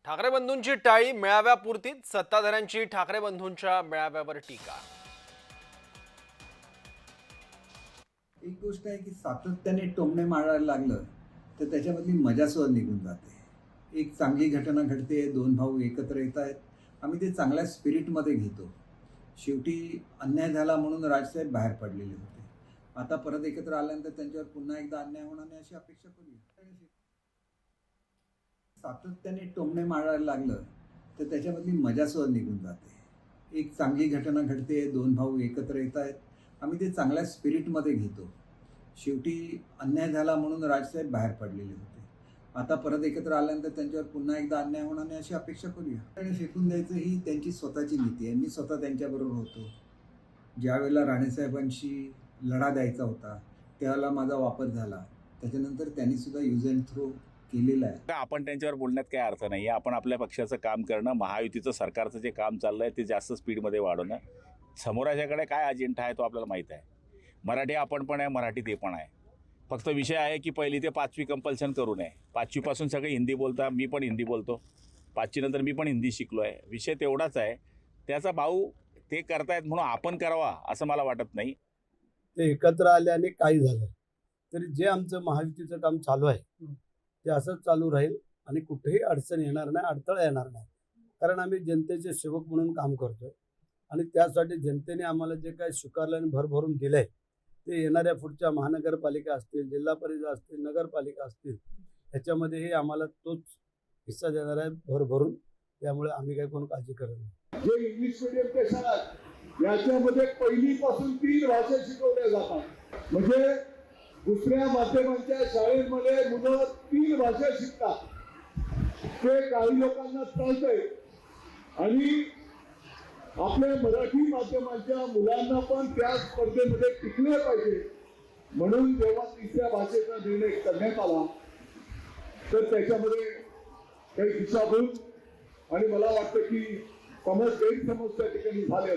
ठाकरे बंधूंची टाळी मेळाव्यापुरतीच, सत्ताधाऱ्यांची ठाकरे बंधूंच्या मेळाव्यावर टीका। एक गोष्ट आहे की सातत्याने टोमणे मारायला लागलं तर त्याच्यामधली मजा सुद्धा निघून जाते। एक चांगली घटना घडते, दोन भाऊ एकत्र येत आहेत, आम्ही ते चांगल्या स्पिरिटमध्ये घेतो। शेवटी अन्याय झाला म्हणून राजसाहेब बाहेर पडलेले होते, आता परत एकत्र आल्यानंतर त्यांच्यावर पुन्हा एकदा अन्याय होणार नाही अशी अपेक्षा करूया। सातत्याने टोमणे मारायला लागलं तर त्याच्यामधली मजा सुद्धा निघून जाते। एक चांगली घटना घडते, दोन भाऊ एकत्र येत आहेत, आम्ही ते चांगल्या स्पिरिटमध्ये घेतो। शेवटी अन्याय झाला म्हणून राजसाहेब बाहेर पडलेले होते, आता परत एकत्र आल्यानंतर त्यांच्यावर पुन्हा एकदा अन्याय होणार नाही अशी अपेक्षा करूया। आणि फेकून द्यायचं ही त्यांची स्वतःची नीती आहे। मी स्वतः त्यांच्याबरोबर होतो, ज्यावेळेला राणेसाहेबांशी लढा द्यायचा होता त्यावेळेला माझा वापर झाला, त्याच्यानंतर त्यांनी सुद्धा यूज अँड थ्रो केलेला आहे। आपण त्यांच्यावर बोलण्यात काही अर्थ नाही। आपण आपल्या पक्षाचं काम करणं, महायुतीचं सरकारचं जे काम चाललंय ते जास्त स्पीडमध्ये वाढवणं, समोराच्याकडे काय अजेंडा आहे तो आपल्याला माहीत आहे। मराठी आपण पण आहे, मराठी ते पण आहे। फक्त विषय आहे की पहिली ते 5वी कंपल्शन करू नये। 5वीपासून सगळे हिंदी बोलता, मी पण हिंदी बोलतो, 5वी नंतर मी पण हिंदी शिकलो आहे। विषय तेवढाच आहे, त्याचा भाऊ ते करतायत म्हणून आपण करावा असं मला वाटत नाही। ते एकत्र आल्याने काही झालं तरी जे आमचं महायुतीचं काम चालू आहे ते असंच चालू राहील आणि कुठेही अडचण येणार नाही, अडथळा येणार नाही। कारण आम्ही जनतेचे सेवक म्हणून काम करतोय आणि त्यासाठी जनतेने आम्हाला जे काही स्वीकारलं आणि भरभरून दिलंय ते येणाऱ्या पुढच्या महानगरपालिका असतील, जिल्हा परिषद असतील, नगरपालिका असतील, ह्याच्यामध्येही आम्हाला तोच हिस्सा देणार आहे भरभरून। त्यामुळे आम्ही काही कोण काळजी करत नाही। जे इंग्लिश मीडियमच्या शाळा याच्यामध्ये पहिलीपासून 3 भाषा शिकवल्या जातात, म्हणजे दुसऱ्या माध्यमांच्या शाळेमध्ये मुलं 3 भाषा शिकतात। ते काही लोकांना चालतंय आणि आपल्या मराठी माध्यमांच्या मुलांना पण त्या स्पर्धेमध्ये टिकले पाहिजे म्हणून जेव्हा 3ऱ्या भाषेचा निर्णय करण्यात आला तर त्याच्यामध्ये काही दिशाभूल आणि मला वाटतं की गैरसमज त्या ठिकाणी झाले।